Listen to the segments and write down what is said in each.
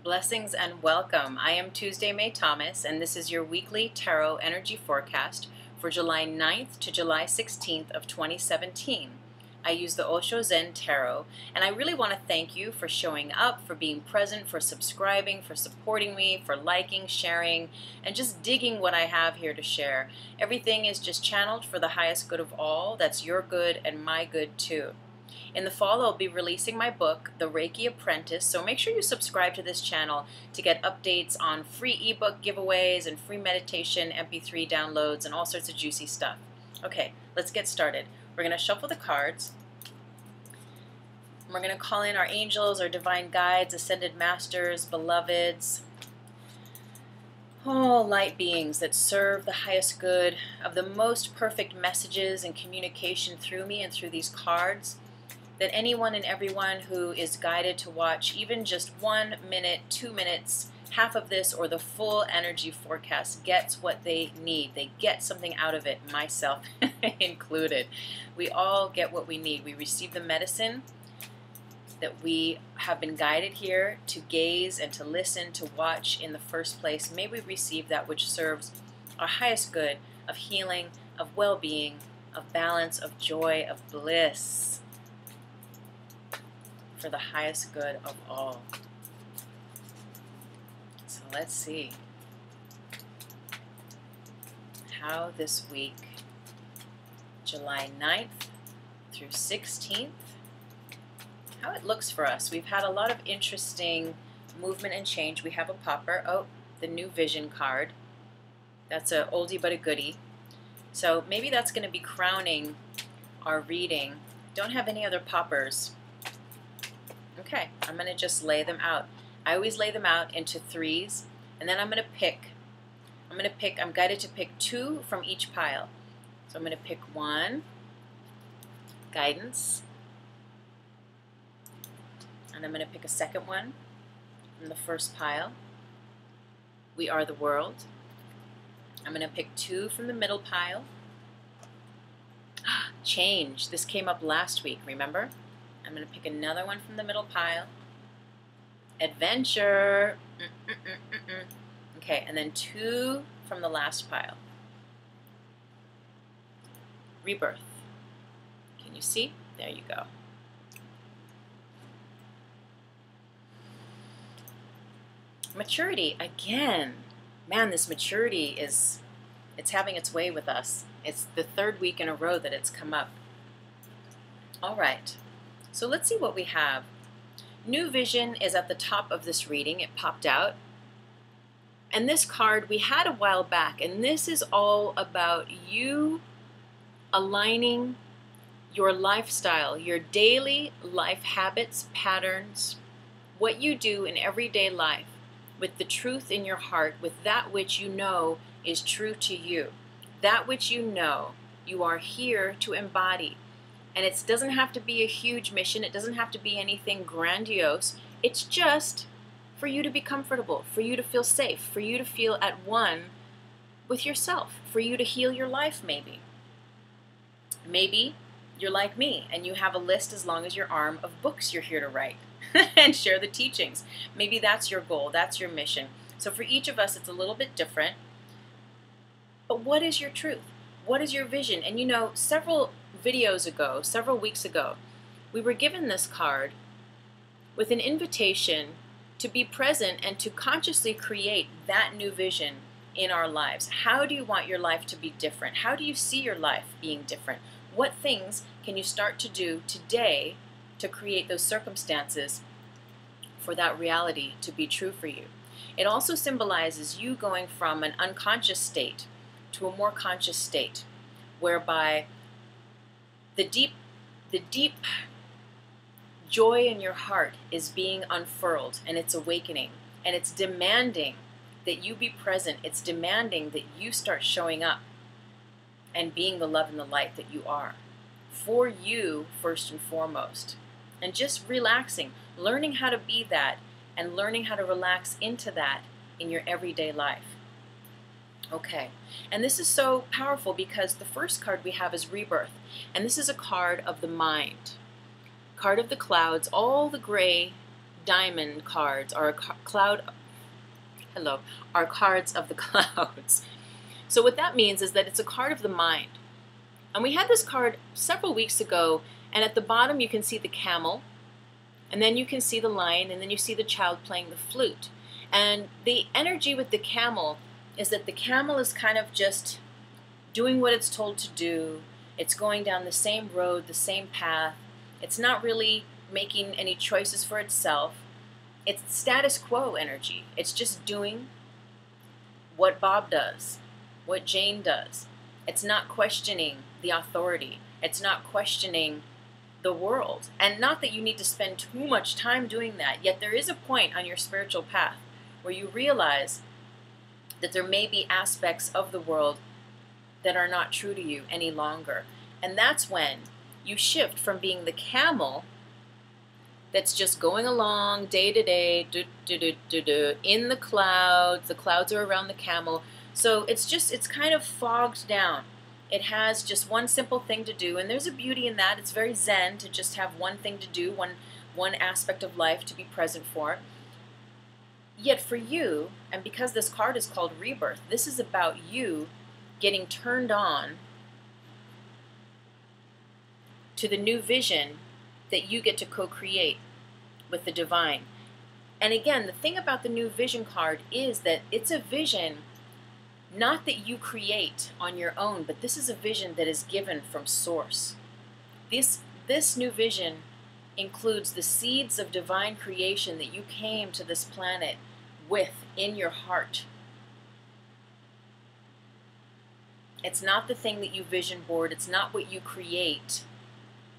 Blessings and welcome. I am Tuesday May Thomas, and this is your weekly tarot energy forecast for July 9th to July 16th of 2017. I use the Osho Zen Tarot, and I really want to thank you for showing up, for being present, for subscribing, for supporting me, for liking, sharing, and just digging what I have here to share. Everything is just channeled for the highest good of all. That's your good and my good too. In the fall, I'll be releasing my book, The Reiki Apprentice, so make sure you subscribe to this channel to get updates on free ebook giveaways and free meditation MP3 downloads and all sorts of juicy stuff. Okay, let's get started. We're going to shuffle the cards. We're going to call in our angels, our divine guides, ascended masters, beloveds, all light beings that serve the highest good of the most perfect messages and communication through me and through these cards. That anyone and everyone who is guided to watch even just 1 minute, 2 minutes, half of this, or the full energy forecast gets what they need. They get something out of it, myself included. We all get what we need. We receive the medicine that we have been guided here to gaze and to listen, to watch in the first place. May we receive that which serves our highest good of healing, of well-being, of balance, of joy, of bliss, for the highest good of all. So let's see how this week, July 9th through 16th, how it looks for us. We've had a lot of interesting movement and change. We have a popper. Oh, the new vision card. That's a oldie but a goodie. So maybe that's going to be crowning our reading. Don't have any other poppers. Okay, I'm going to just lay them out. I always lay them out into threes, and then I'm going to pick. I'm guided to pick 2 from each pile. So I'm going to pick 1, guidance, and I'm going to pick a second one from the first pile. We are the world. I'm going to pick 2 from the middle pile. Change. This came up last week, remember? I'm going to pick another one from the middle pile. Adventure. Okay, and then 2 from the last pile. Rebirth. Can you see? There you go. Maturity, again. Man, this maturity it's having its way with us. It's the 3rd week in a row that it's come up. All right. So let's see what we have. New vision is at the top of this reading. It popped out. And this card we had a while back, and this is all about you aligning your lifestyle, your daily life habits, patterns, what you do in everyday life with the truth in your heart, with that which you know is true to you, that which you know you are here to embody. And it doesn't have to be a huge mission. It doesn't have to be anything grandiose. It's just for you to be comfortable, for you to feel safe, for you to feel at one with yourself, for you to heal your life maybe. Maybe you're like me and you have a list as long as your arm of books you're here to write and share the teachings. Maybe that's your goal, that's your mission. So for each of us, it's a little bit different. But what is your truth? What is your vision? And you know, several videos ago, several weeks ago, we were given this card with an invitation to be present and to consciously create that new vision in our lives. How do you want your life to be different? How do you see your life being different? What things can you start to do today to create those circumstances for that reality to be true for you? It also symbolizes you going from an unconscious state to a more conscious state, whereby the deep joy in your heart is being unfurled, and it's awakening, and it's demanding that you be present. It's demanding that you start showing up and being the love and the light that you are, for you first and foremost, and just relaxing, learning how to be that, and learning how to relax into that in your everyday life. Okay, and this is so powerful because the first card we have is Rebirth, and this is a card of the mind, card of the clouds, all the gray diamond cards are are cards of the clouds. So what that means is that it's a card of the mind. And we had this card several weeks ago, and at the bottom you can see the camel, and then you can see the lion, and then you see the child playing the flute. And the energy with the camel is that the camel is kind of just doing what it's told to do. It's going down the same road, the same path. It's not really making any choices for itself. It's status quo energy. It's just doing what Bob does, what Jane does. It's not questioning the authority. It's not questioning the world. And not that you need to spend too much time doing that, yet there is a point on your spiritual path where you realize that there may be aspects of the world that are not true to you any longer. And that's when you shift from being the camel that's just going along day to day, in the clouds are around the camel. So it's kind of fogged down. It has just one simple thing to do, and there's a beauty in that. It's very zen to just have one thing to do, one aspect of life to be present for. Yet for you, and because this card is called Rebirth, this is about you getting turned on to the new vision that you get to co-create with the divine. And again, the thing about the new vision card is that it's a vision not that you create on your own, but this is a vision that is given from source. This new vision includes the seeds of divine creation that you came to this planet with in your heart. It's not the thing that you vision board. It's not what you create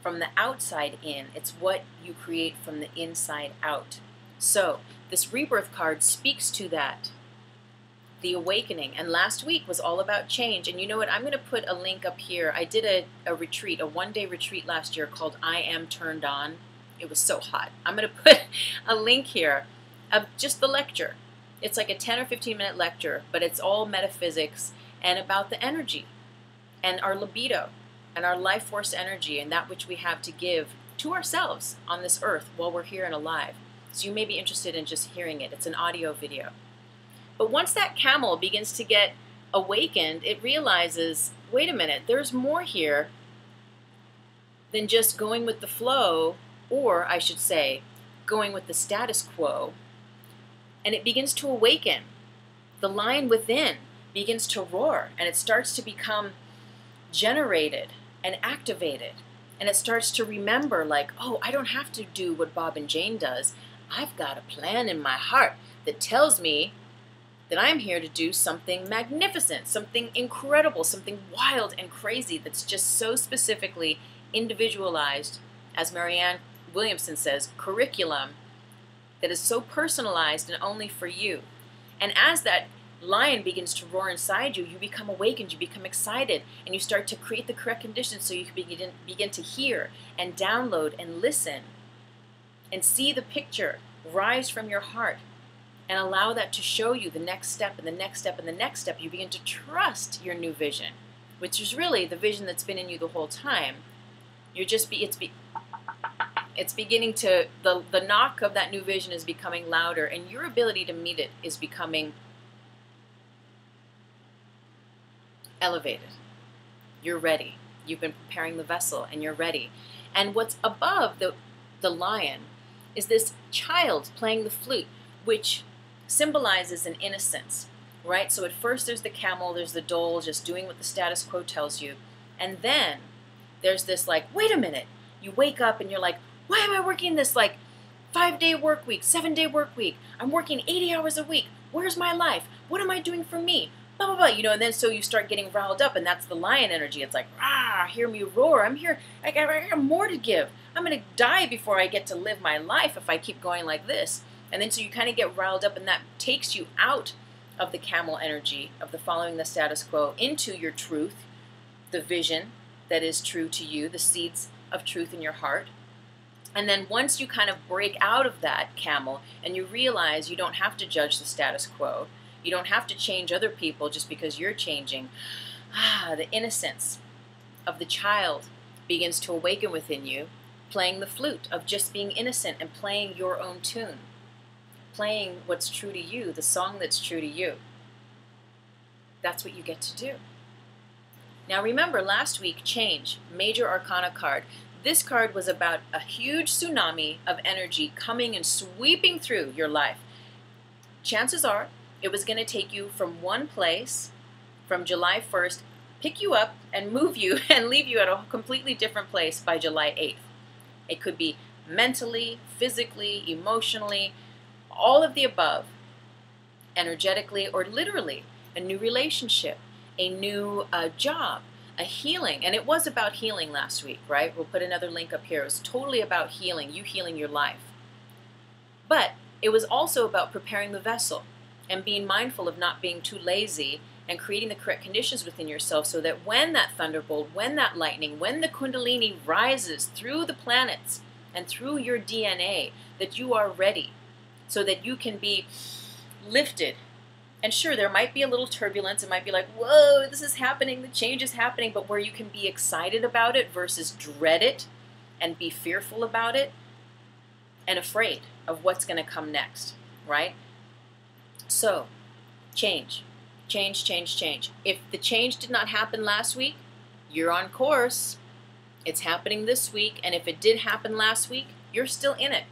from the outside in. It's what you create from the inside out. So this Rebirth card speaks to that, the awakening. And last week was all about change. And you know what? I'm going to put a link up here. I did a retreat, a one-day retreat last year called I Am Turned On. It was so hot. I'm going to put a link here of just the lecture. It's like a 10 or 15-minute lecture, but it's all metaphysics and about the energy and our libido and our life force energy and that which we have to give to ourselves on this earth while we're here and alive. So you may be interested in just hearing it. It's an audio video. But once that camel begins to get awakened, it realizes, wait a minute, there's more here than just going with the flow, or I should say, going with the status quo. And it begins to awaken. The lion within begins to roar, and it starts to become generated and activated. And it starts to remember, like, oh, I don't have to do what Bob and Jane does. I've got a plan in my heart that tells me that I'm here to do something magnificent, something incredible, something wild and crazy that's just so specifically individualized, as Marianne Williamson says, curriculum that is so personalized and only for you. And as that lion begins to roar inside you, you become awakened, you become excited, and you start to create the correct conditions so you can begin to hear and download and listen and see the picture rise from your heart and allow that to show you the next step and the next step and the next step. You begin to trust your new vision, which is really the vision that's been in you the whole time. You're just it's beginning to, the knock of that new vision is becoming louder, and your ability to meet it is becoming elevated. You're ready. You've been preparing the vessel, and you're ready. And what's above the lion is this child playing the flute, which symbolizes an innocence, right? So at first there's the camel, there's the dole, just doing what the status quo tells you. And then there's this like, wait a minute. You wake up and you're like, why am I working this like 5-day work week, 7-day work week? I'm working 80 hours a week. Where's my life? What am I doing for me? Blah, blah, blah. You know, and then so you start getting riled up, and that's the lion energy. It's like, ah, hear me roar. I'm here. I got more to give. I'm going to die before I get to live my life if I keep going like this. And then so you kind of get riled up, and that takes you out of the camel energy, of the following the status quo, into your truth, the vision that is true to you, the seeds of truth in your heart. And then once you kind of break out of that camel and you realize you don't have to judge the status quo, you don't have to change other people just because you're changing, the innocence of the child begins to awaken within you. playing the flute, of just being innocent and playing your own tune, playing what's true to you, the song that's true to you. That's what you get to do. Now remember, last week, change, major arcana card. This card was about a huge tsunami of energy coming and sweeping through your life. Chances are it was going to take you from one place from July 1st, pick you up and move you and leave you at a completely different place by July 8th. It could be mentally, physically, emotionally, all of the above, energetically or literally. A new relationship, a new job, a healing. And it was about healing last week, right? We'll put another link up here. It was totally about healing, you healing your life. But it was also about preparing the vessel and being mindful of not being too lazy and creating the correct conditions within yourself so that when that thunderbolt, when that lightning, when the kundalini rises through the planets and through your DNA, that you are ready so that you can be lifted. And sure, there might be a little turbulence. It might be like, whoa, this is happening, the change is happening, but where you can be excited about it versus dread it and be fearful about it and afraid of what's going to come next, right? So, change. Change, change, change. If the change did not happen last week, you're on course. It's happening this week, and if it did happen last week, you're still in it.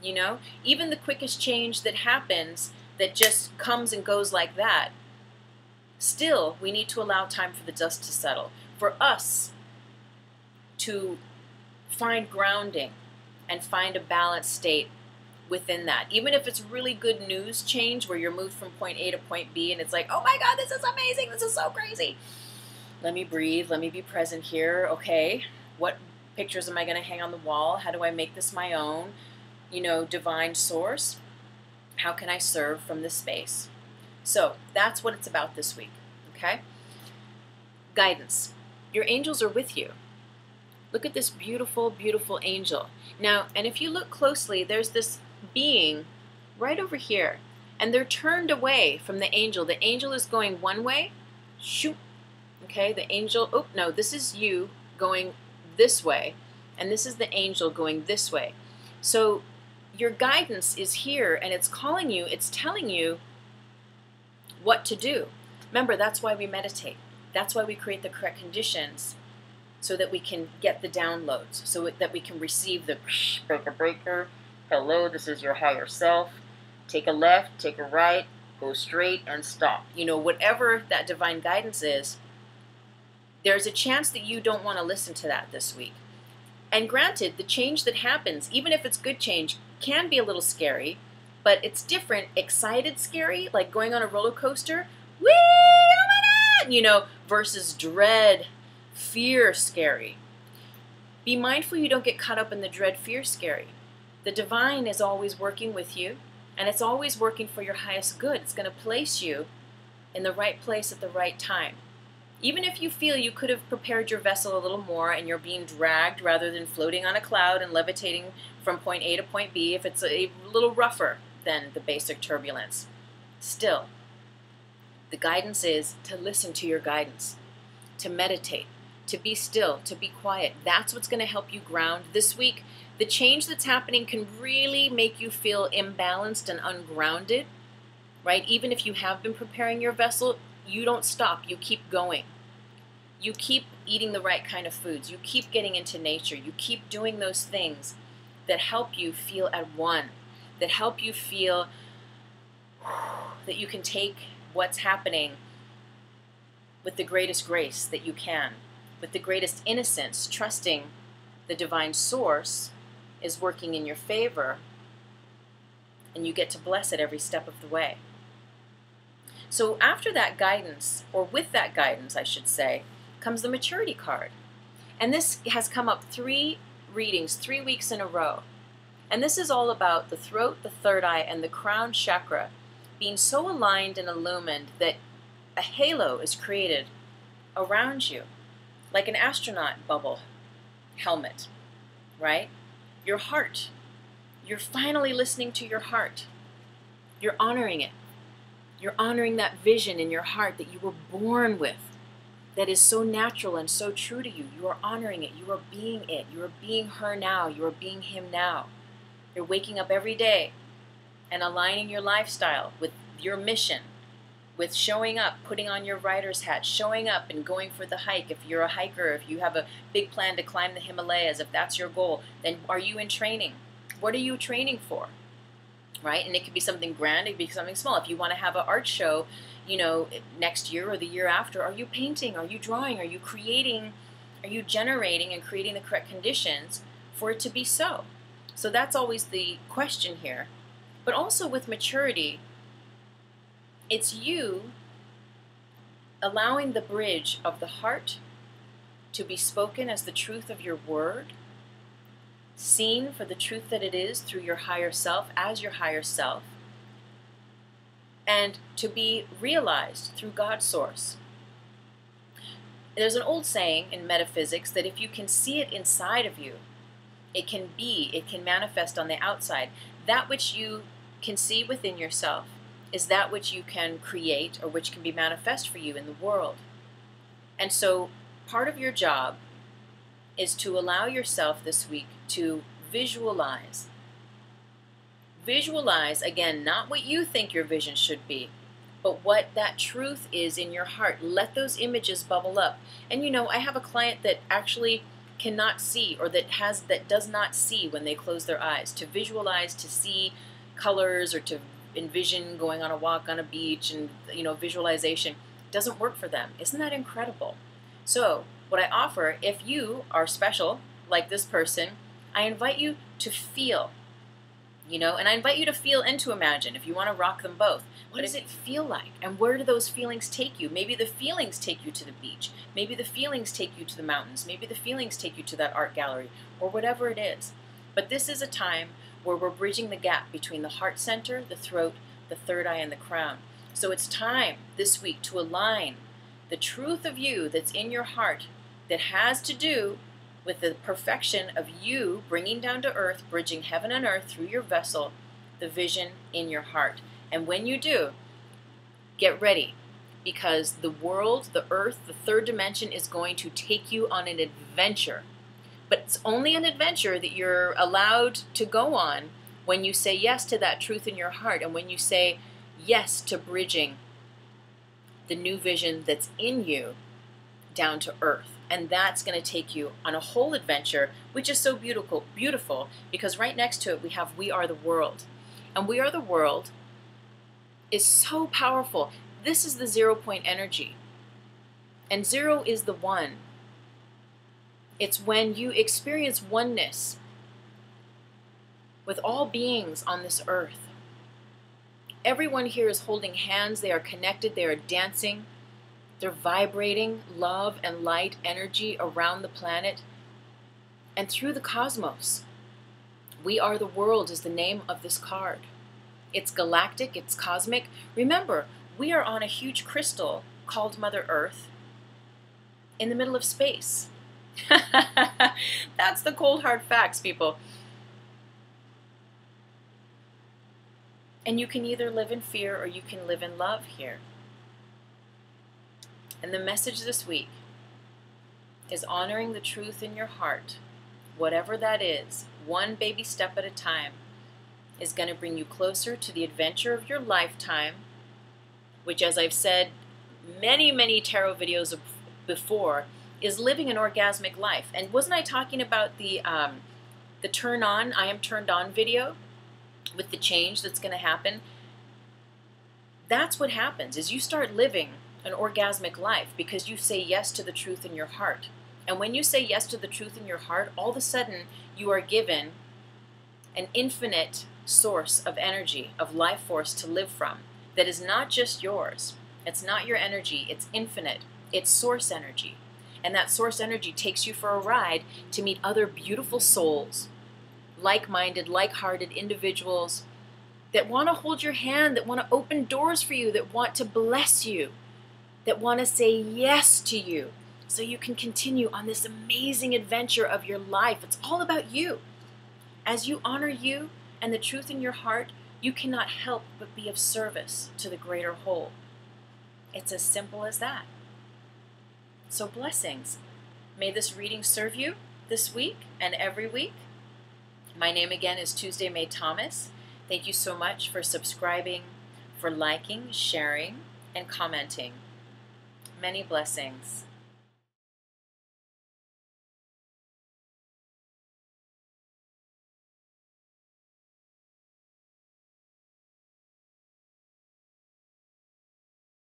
You know, even the quickest change that happens that just comes and goes like that, still, we need to allow time for the dust to settle. For us to find grounding and find a balanced state within that. Even if it's really good news change where you're moved from point A to point B and it's like, oh my God, this is amazing, this is so crazy. Let me breathe, let me be present here. Okay, what pictures am I going to hang on the wall? How do I make this my own? You know, divine source. How can I serve from this space? So that's what it's about this week, okay? Guidance. Your angels are with you. Look at this beautiful, beautiful angel. Now, and if you look closely, there's this being right over here, and they're turned away from the angel. The angel is going one way, shoot, okay? The angel, oh, no, this is you going this way, and this is the angel going this way. So your guidance is here, and it's calling you, it's telling you what to do. Remember, that's why we meditate. That's why we create the correct conditions so that we can get the downloads, so that we can receive the breaker, breaker. Hello, this is your higher self. Take a left, take a right, go straight, and stop. You know, whatever that divine guidance is, there's a chance that you don't want to listen to that this week. And granted, the change that happens, even if it's good change, can be a little scary, but it's different. Excited scary, like going on a roller coaster, whee, oh my God, you know, versus dread, fear scary. Be mindful you don't get caught up in the dread, fear scary. The divine is always working with you, and it's always working for your highest good. It's going to place you in the right place at the right time. Even if you feel you could have prepared your vessel a little more and you're being dragged rather than floating on a cloud and levitating from point A to point B, if it's a little rougher than the basic turbulence, still, the guidance is to listen to your guidance, to meditate, to be still, to be quiet. That's what's going to help you ground. This week, the change that's happening can really make you feel imbalanced and ungrounded, right? Even if you have been preparing your vessel, you don't stop. You keep going. You keep eating the right kind of foods. You keep getting into nature. You keep doing those things that help you feel at one, that help you feel that you can take what's happening with the greatest grace that you can, with the greatest innocence, trusting the divine source is working in your favor, and you get to bless it every step of the way. So after that guidance, or with that guidance, I should say, comes the maturity card. And this has come up 3 readings, 3 weeks in a row. And this is all about the throat, the third eye, and the crown chakra being so aligned and illumined that a halo is created around you, like an astronaut bubble helmet, right? Your heart. You're finally listening to your heart. You're honoring it. You're honoring that vision in your heart that you were born with, that is so natural and so true to you. You are honoring it. You are being it. You are being her now. You are being him now. You're waking up every day and aligning your lifestyle with your mission, with showing up, putting on your rider's hat, showing up and going for the hike. If you're a hiker, if you have a big plan to climb the Himalayas, if that's your goal, then are you in training? What are you training for? Right? And it could be something grand, it could be something small. If you want to have an art show, you know, next year or the year after, are you painting? Are you drawing? Are you creating? Are you generating and creating the correct conditions for it to be so? So that's always the question here. But also with maturity, it's you allowing the bridge of the heart to be spoken as the truth of your word, seen for the truth that it is through your higher self, as your higher self, and to be realized through God's source. There's an old saying in metaphysics that if you can see it inside of you, it can manifest on the outside. That which you can see within yourself is that which you can create or which can be manifest for you in the world. And so part of your job is to allow yourself this week to visualize. Visualize, again, not what you think your vision should be, but what that truth is in your heart. Let those images bubble up. And you know, I have a client that actually cannot see, or that does not see when they close their eyes. To visualize, to see colors, or to envision going on a walk on a beach, and you know, visualization doesn't work for them. Isn't that incredible? So what I offer, if you are special like this person, I invite you to feel, you know, and I invite you to feel and to imagine if you want to rock them both. What does it feel like? And where do those feelings take you? Maybe the feelings take you to the beach. Maybe the feelings take you to the mountains. Maybe the feelings take you to that art gallery, or whatever it is. But this is a time where we're bridging the gap between the heart center, the throat, the third eye, and the crown. So it's time this week to align the truth of you that's in your heart, that has to do with the perfection of you bringing down to earth, bridging heaven and earth through your vessel, the vision in your heart. And when you do, get ready, because the world, the earth, the third dimension is going to take you on an adventure. But it's only an adventure that you're allowed to go on when you say yes to that truth in your heart, and when you say yes to bridging the new vision that's in you down to earth. And that's going to take you on a whole adventure, which is so beautiful, because right next to it we have We Are the World. And We Are the World is so powerful. This is the 0 point energy. And 0 is the 1. It's when you experience oneness with all beings on this earth. Everyone here is holding hands. They are connected. They are dancing. They're vibrating love and light energy around the planet and through the cosmos. We Are the World is the name of this card. It's galactic, it's cosmic. Remember, we are on a huge crystal called Mother Earth in the middle of space. That's the cold hard facts, people. And you can either live in fear or you can live in love here. And the message this week is honoring the truth in your heart, whatever that is, one baby step at a time, is going to bring you closer to the adventure of your lifetime, which, as I've said many, many tarot videos before, is living an orgasmic life. And wasn't I talking about the turn on, I am turned on video with the change that's going to happen? That's what happens, is you start living an orgasmic life because you say yes to the truth in your heart. And when you say yes to the truth in your heart, all of a sudden you are given an infinite source of energy, of life force to live from, that is not just yours. It's not your energy, it's infinite. It's source energy. And that source energy takes you for a ride to meet other beautiful souls, like-minded, like-hearted individuals that want to hold your hand, that want to open doors for you, that want to bless you, that want to say yes to you so you can continue on this amazing adventure of your life. It's all about you. As you honor you and the truth in your heart, you cannot help but be of service to the greater whole. It's as simple as that. So blessings. May this reading serve you this week and every week. My name again is Tuesday May Thomas. Thank you so much for subscribing, for liking, sharing, and commenting. Many blessings.